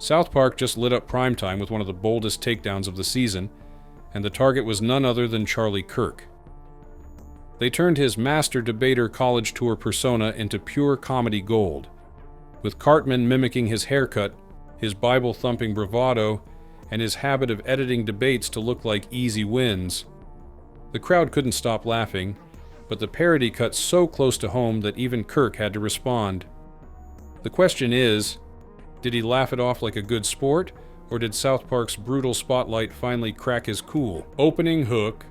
South Park just lit up primetime with one of the boldest takedowns of the season, and the target was none other than Charlie Kirk. They turned his master debater college tour persona into pure comedy gold, with Cartman mimicking his haircut, his Bible-thumping bravado, and his habit of editing debates to look like easy wins. The crowd couldn't stop laughing, but the parody cut so close to home that even Kirk had to respond. The question is, did he laugh it off like a good sport, or did South Park's brutal spotlight finally crack his cool? Opening hook.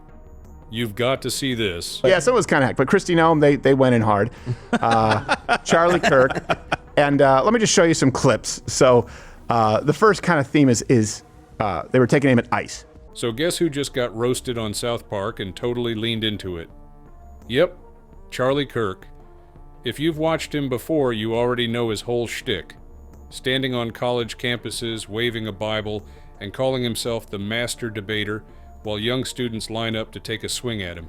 You've got to see this. Yeah, so it was kind of hack, but Christy Nome, they went in hard. Charlie Kirk. And let me just show you some clips. So the first kind of theme is they were taking aim at ice. So guess who just got roasted on South Park and totally leaned into it? Yep, Charlie Kirk. If you've watched him before, you already know his whole shtick. Standing on college campuses, waving a Bible, and calling himself the master debater while young students line up to take a swing at him.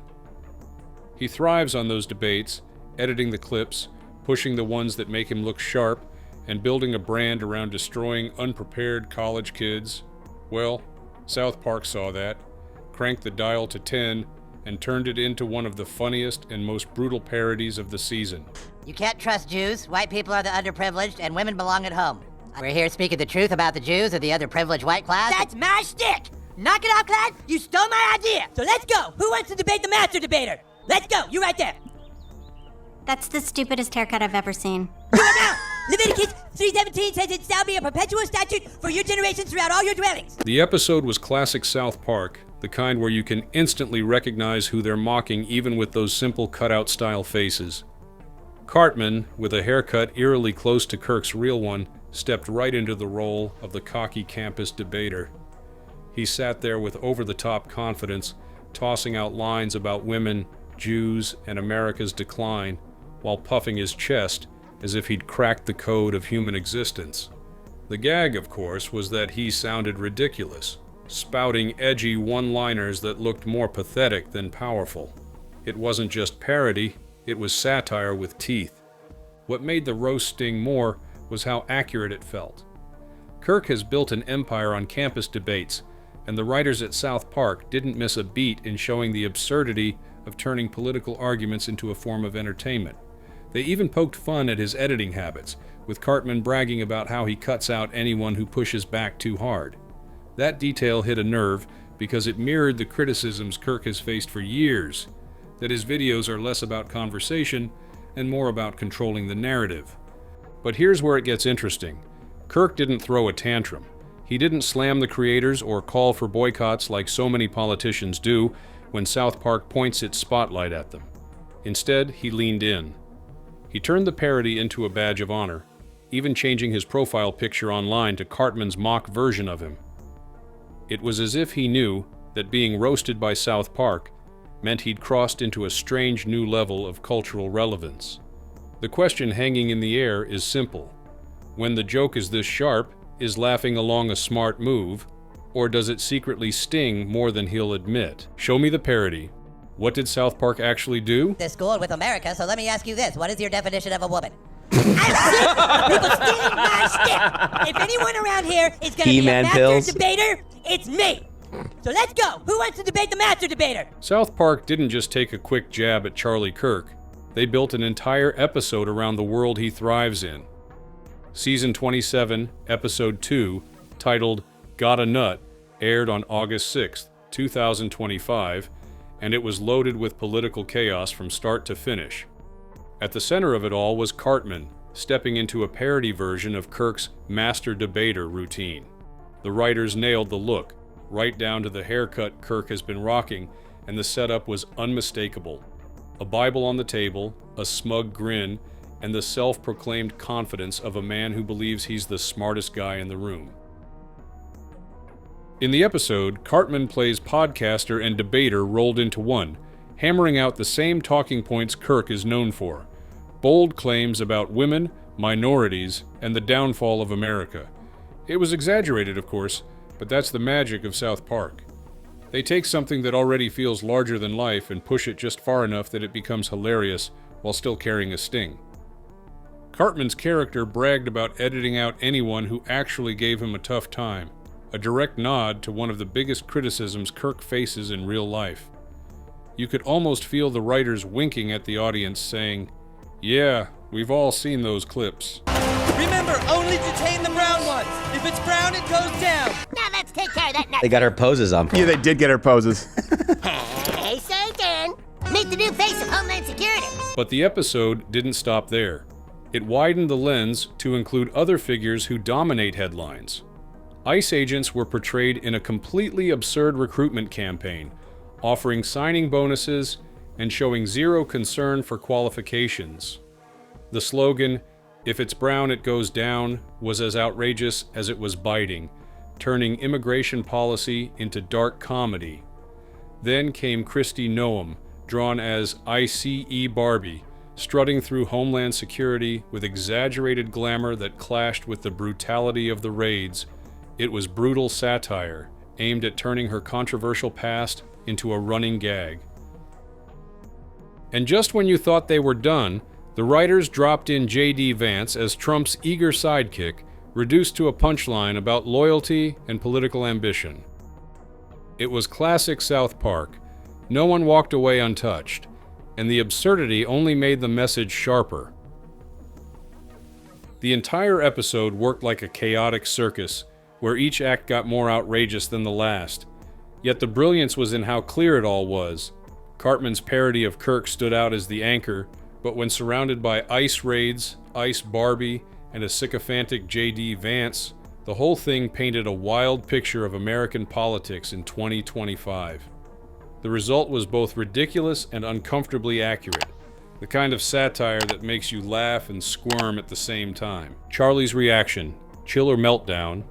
He thrives on those debates, editing the clips, pushing the ones that make him look sharp, and building a brand around destroying unprepared college kids. Well, South Park saw that, cranked the dial to 10, and turned it into one of the funniest and most brutal parodies of the season. You can't trust Jews. White people are the underprivileged, and women belong at home. We're here speaking the truth about the Jews or the underprivileged white class. That's my shtick! Knock it off, class! You stole my idea! So let's go! Who wants to debate the master debater? Let's go! You right there! That's the stupidest haircut I've ever seen. You are now! Leviticus 3:17 says it shall be a perpetual statute for your generations throughout all your dwellings. The episode was classic South Park, the kind where you can instantly recognize who they're mocking even with those simple cutout-style faces. Cartman, with a haircut eerily close to Kirk's real one, stepped right into the role of the cocky campus debater. He sat there with over-the-top confidence, tossing out lines about women, Jews, and America's decline, while puffing his chest as if he'd cracked the code of human existence. The gag, of course, was that he sounded ridiculous, spouting edgy one-liners that looked more pathetic than powerful. It wasn't just parody, it was satire with teeth. What made the roast sting more was how accurate it felt. Kirk has built an empire on campus debates, and the writers at South Park didn't miss a beat in showing the absurdity of turning political arguments into a form of entertainment. They even poked fun at his editing habits, with Cartman bragging about how he cuts out anyone who pushes back too hard. That detail hit a nerve because it mirrored the criticisms Kirk has faced for years, that his videos are less about conversation and more about controlling the narrative. But here's where it gets interesting. Kirk didn't throw a tantrum. He didn't slam the creators or call for boycotts like so many politicians do when South Park points its spotlight at them. Instead, he leaned in. He turned the parody into a badge of honor, even changing his profile picture online to Cartman's mock version of him. It was as if he knew that being roasted by South Park meant he'd crossed into a strange new level of cultural relevance. The question hanging in the air is simple. When the joke is this sharp, is laughing along a smart move, or does it secretly sting more than he'll admit? Show me the parody. What did South Park actually do? This school with America, so let me ask you this. What is your definition of a woman? I'm sick of people stealing my shtick! If anyone around here is gonna be a master debater, it's me! So let's go! Who wants to debate the master debater? South Park didn't just take a quick jab at Charlie Kirk. They built an entire episode around the world he thrives in. Season 27, Episode 2, titled Got a Nut, aired on August 6th, 2025, and it was loaded with political chaos from start to finish. At the center of it all was Cartman, stepping into a parody version of Kirk's master debater routine. The writers nailed the look, right down to the haircut Kirk has been rocking, and the setup was unmistakable. A Bible on the table, a smug grin, and the self-proclaimed confidence of a man who believes he's the smartest guy in the room. In the episode, Cartman plays podcaster and debater rolled into one, hammering out the same talking points Kirk is known for. Bold claims about women, minorities, and the downfall of America. It was exaggerated, of course, but that's the magic of South Park. They take something that already feels larger than life and push it just far enough that it becomes hilarious while still carrying a sting. Cartman's character bragged about editing out anyone who actually gave him a tough time, a direct nod to one of the biggest criticisms Kirk faces in real life. You could almost feel the writers winking at the audience, saying, "Yeah, we've all seen those clips." Remember, only detain the brown ones. If it's brown, it goes down. Now let's take care of that nut. They got her poses on. Yeah, they did get her poses. Hey, Satan! Meet the new face of Homeland Security. But the episode didn't stop there. It widened the lens to include other figures who dominate headlines. ICE agents were portrayed in a completely absurd recruitment campaign, offering signing bonuses and showing zero concern for qualifications. The slogan, "If it's brown, it goes down," was as outrageous as it was biting, turning immigration policy into dark comedy. Then came Kristi Noem, drawn as ICE Barbie, strutting through Homeland Security with exaggerated glamour that clashed with the brutality of the raids. It was brutal satire, aimed at turning her controversial past into a running gag. And just when you thought they were done, the writers dropped in J.D. Vance as Trump's eager sidekick, reduced to a punchline about loyalty and political ambition. It was classic South Park. No one walked away untouched, and the absurdity only made the message sharper. The entire episode worked like a chaotic circus, where each act got more outrageous than the last. Yet the brilliance was in how clear it all was. Cartman's parody of Kirk stood out as the anchor, but when surrounded by ICE raids, ICE Barbie, and a sycophantic J.D. Vance, the whole thing painted a wild picture of American politics in 2025. The result was both ridiculous and uncomfortably accurate, the kind of satire that makes you laugh and squirm at the same time. Charlie's reaction, chill or meltdown,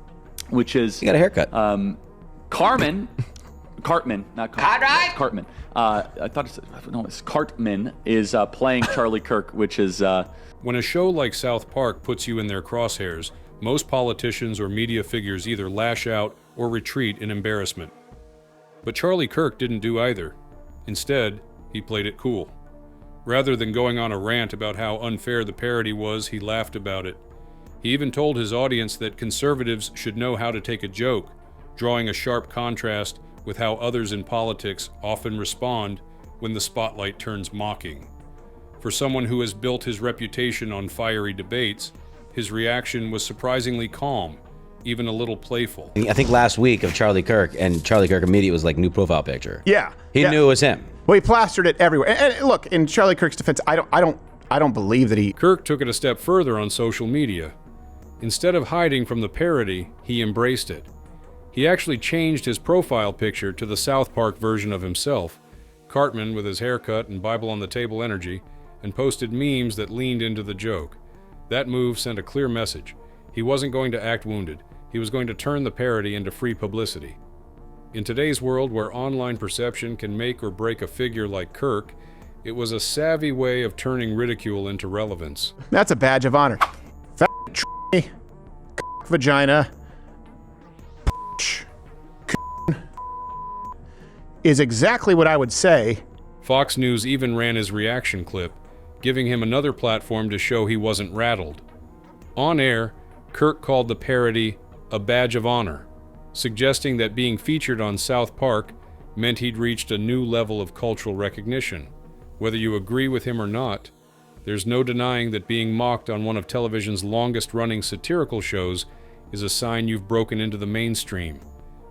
which is You got a haircut. Cartman, not Cartman. Cartman. I thought it's Cartman is playing Charlie Kirk, which is When a show like South Park puts you in their crosshairs, most politicians or media figures either lash out or retreat in embarrassment. But Charlie Kirk didn't do either. Instead, he played it cool. Rather than going on a rant about how unfair the parody was, he laughed about it. He even told his audience that conservatives should know how to take a joke, drawing a sharp contrast with how others in politics often respond when the spotlight turns mocking. For someone who has built his reputation on fiery debates, his reaction was surprisingly calm, even a little playful. I think last week of Charlie Kirk, and Charlie Kirk immediately was like new profile picture. Yeah. He knew it was him. Well, he plastered it everywhere. And look, in Charlie Kirk's defense, I don't believe that he... Kirk took it a step further on social media. Instead of hiding from the parody, he embraced it. He actually changed his profile picture to the South Park version of himself, Cartman with his haircut and Bible on the table energy, and posted memes that leaned into the joke. That move sent a clear message. He wasn't going to act wounded. He was going to turn the parody into free publicity. In today's world where online perception can make or break a figure like Kirk, it was a savvy way of turning ridicule into relevance. That's a badge of honor. Vagina is exactly what I would say. Fox News even ran his reaction clip, giving him another platform to show he wasn't rattled. On air, Kirk called the parody a badge of honor, suggesting that being featured on South Park meant he'd reached a new level of cultural recognition. Whether you agree with him or not, there's no denying that being mocked on one of television's longest-running satirical shows is a sign you've broken into the mainstream,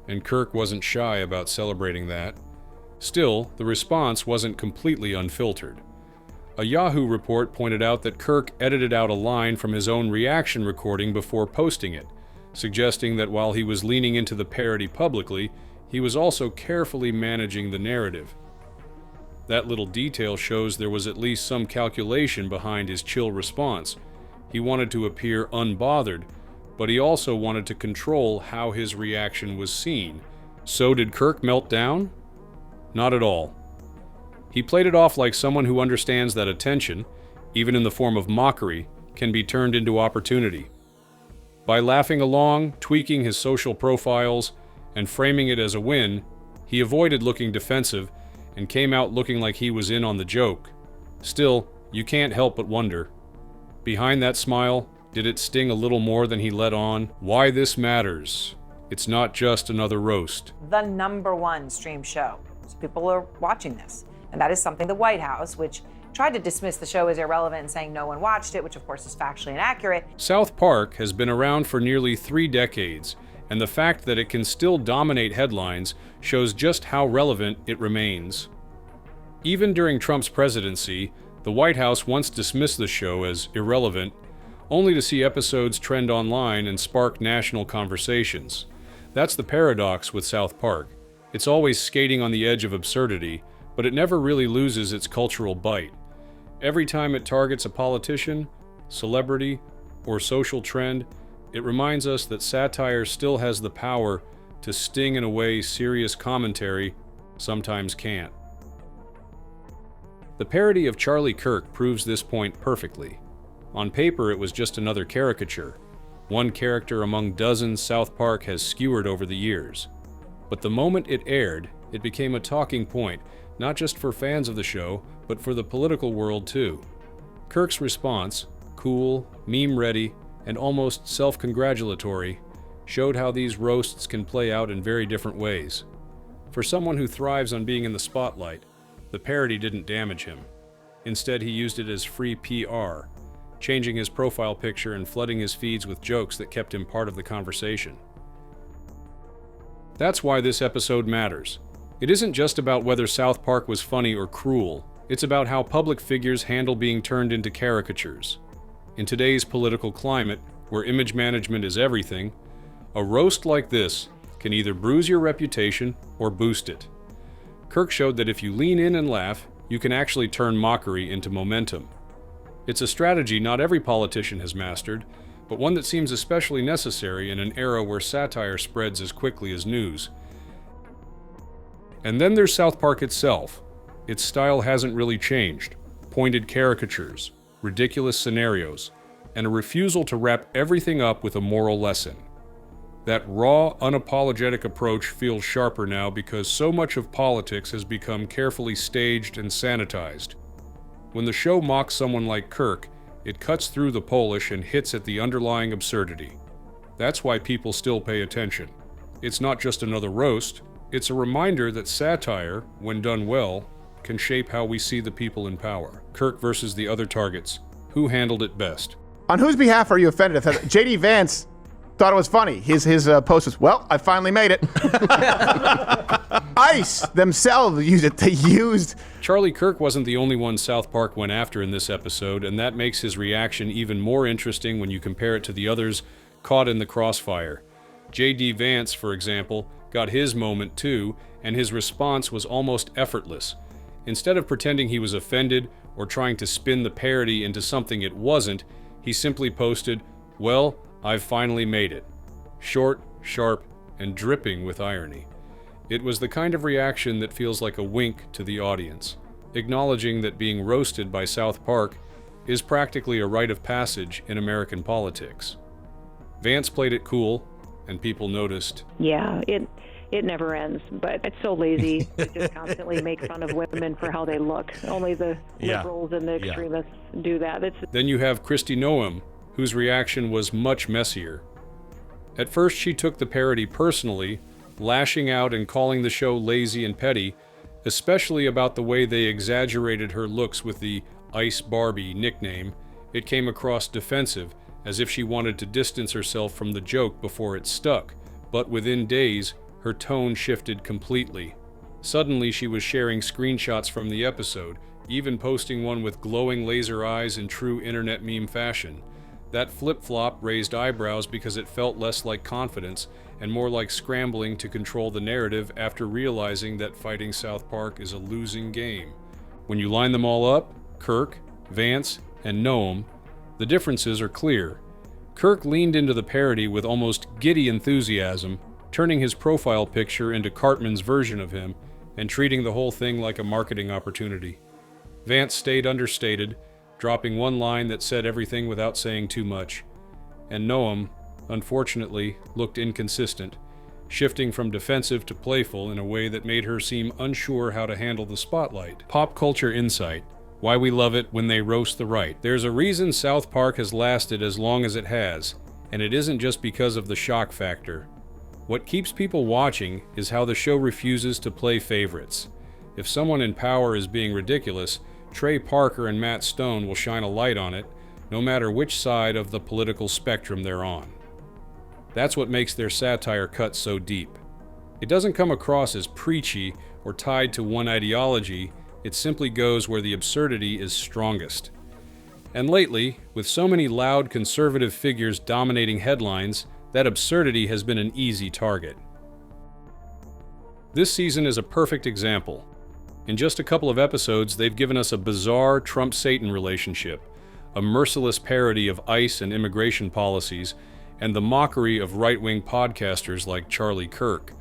and Kirk wasn't shy about celebrating that. Still, the response wasn't completely unfiltered. A Yahoo report pointed out that Kirk edited out a line from his own reaction recording before posting it, suggesting that while he was leaning into the parody publicly, he was also carefully managing the narrative. That little detail shows there was at least some calculation behind his chill response. He wanted to appear unbothered, but he also wanted to control how his reaction was seen. So did Kirk melt down? Not at all. He played it off like someone who understands that attention, even in the form of mockery, can be turned into opportunity. By laughing along, tweaking his social profiles, and framing it as a win, he avoided looking defensive and came out looking like he was in on the joke. Still, you can't help but wonder. Behind that smile, did it sting a little more than he let on? Why this matters. It's not just another roast. The #1 stream show. So people are watching this. And that is something the White House, which tried to dismiss the show as irrelevant and saying no one watched it, which of course is factually inaccurate. South Park has been around for nearly 3 decades, and the fact that it can still dominate headlines shows just how relevant it remains. Even during Trump's presidency, the White House once dismissed the show as irrelevant, only to see episodes trend online and spark national conversations. That's the paradox with South Park. It's always skating on the edge of absurdity, but it never really loses its cultural bite. Every time it targets a politician, celebrity, or social trend, it reminds us that satire still has the power to sting in a way serious commentary sometimes can't. The parody of Charlie Kirk proves this point perfectly. On paper, it was just another caricature, one character among dozens South Park has skewered over the years. But the moment it aired, it became a talking point, not just for fans of the show, but for the political world too. Kirk's response, cool, meme-ready, and almost self-congratulatory, showed how these roasts can play out in very different ways. For someone who thrives on being in the spotlight, the parody didn't damage him. Instead, he used it as free PR, changing his profile picture and flooding his feeds with jokes that kept him part of the conversation. That's why this episode matters. It isn't just about whether South Park was funny or cruel, it's about how public figures handle being turned into caricatures. In today's political climate, where image management is everything, a roast like this can either bruise your reputation or boost it. Kirk showed that if you lean in and laugh, you can actually turn mockery into momentum. It's a strategy not every politician has mastered, but one that seems especially necessary in an era where satire spreads as quickly as news. And then there's South Park itself. Its style hasn't really changed. Pointed caricatures, ridiculous scenarios, and a refusal to wrap everything up with a moral lesson. That raw, unapologetic approach feels sharper now because so much of politics has become carefully staged and sanitized. When the show mocks someone like Kirk, it cuts through the polish and hits at the underlying absurdity. That's why people still pay attention. It's not just another roast, it's a reminder that satire, when done well, can shape how we see the people in power. Kirk versus the other targets. Who handled it best? On whose behalf are you offended? J.D. Vance thought it was funny. His post was, well, I finally made it. ICE themselves used it. They used... Charlie Kirk wasn't the only one South Park went after in this episode, and that makes his reaction even more interesting when you compare it to the others caught in the crossfire. J.D. Vance, for example, got his moment too, and his response was almost effortless. Instead of pretending he was offended or trying to spin the parody into something it wasn't, he simply posted, well, I've finally made it. Short, sharp, and dripping with irony. It was the kind of reaction that feels like a wink to the audience, acknowledging that being roasted by South Park is practically a rite of passage in American politics. Vance played it cool, and people noticed. Yeah, it never ends, but it's so lazy to just constantly make fun of women for how they look. Only the liberals and the extremists do that. Then you have Kristi Noem, whose reaction was much messier. At first, she took the parody personally, lashing out and calling the show lazy and petty, especially about the way they exaggerated her looks with the Ice Barbie nickname. It came across defensive, as if she wanted to distance herself from the joke before it stuck, but within days, her tone shifted completely. Suddenly, she was sharing screenshots from the episode, even posting one with glowing laser eyes in true internet meme fashion. That flip-flop raised eyebrows because it felt less like confidence and more like scrambling to control the narrative after realizing that fighting South Park is a losing game. When you line them all up, Kirk, Vance, and Noem, the differences are clear. Kirk leaned into the parody with almost giddy enthusiasm, turning his profile picture into Cartman's version of him and treating the whole thing like a marketing opportunity. Vance stayed understated, dropping one line that said everything without saying too much. And Noem, unfortunately, looked inconsistent, shifting from defensive to playful in a way that made her seem unsure how to handle the spotlight. Pop culture insight. Why we love it when they roast the right. There's a reason South Park has lasted as long as it has, and it isn't just because of the shock factor. What keeps people watching is how the show refuses to play favorites. If someone in power is being ridiculous, Trey Parker and Matt Stone will shine a light on it, no matter which side of the political spectrum they're on. That's what makes their satire cut so deep. It doesn't come across as preachy or tied to one ideology, it simply goes where the absurdity is strongest. And lately, with so many loud conservative figures dominating headlines, that absurdity has been an easy target. This season is a perfect example. In just a couple of episodes, they've given us a bizarre Trump-Satan relationship, a merciless parody of ICE and immigration policies, and the mockery of right-wing podcasters like Charlie Kirk.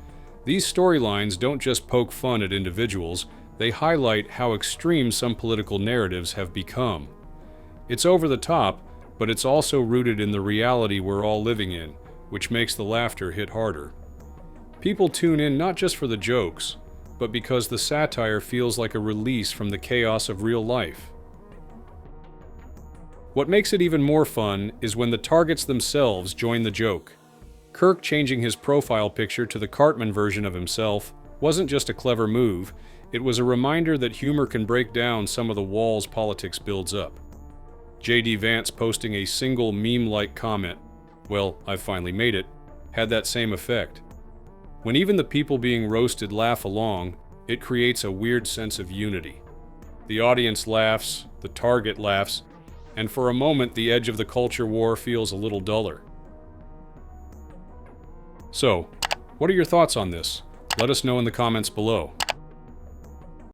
These storylines don't just poke fun at individuals, they highlight how extreme some political narratives have become. It's over the top, but it's also rooted in the reality we're all living in, which makes the laughter hit harder. People tune in not just for the jokes, but because the satire feels like a release from the chaos of real life. What makes it even more fun is when the targets themselves join the joke. Kirk changing his profile picture to the Cartman version of himself wasn't just a clever move, it was a reminder that humor can break down some of the walls politics builds up. J.D. Vance posting a single meme-like comment, "Well, I've finally made it," had that same effect. When even the people being roasted laugh along, it creates a weird sense of unity. The audience laughs, the target laughs, and for a moment the edge of the culture war feels a little duller. So, what are your thoughts on this? Let us know in the comments below.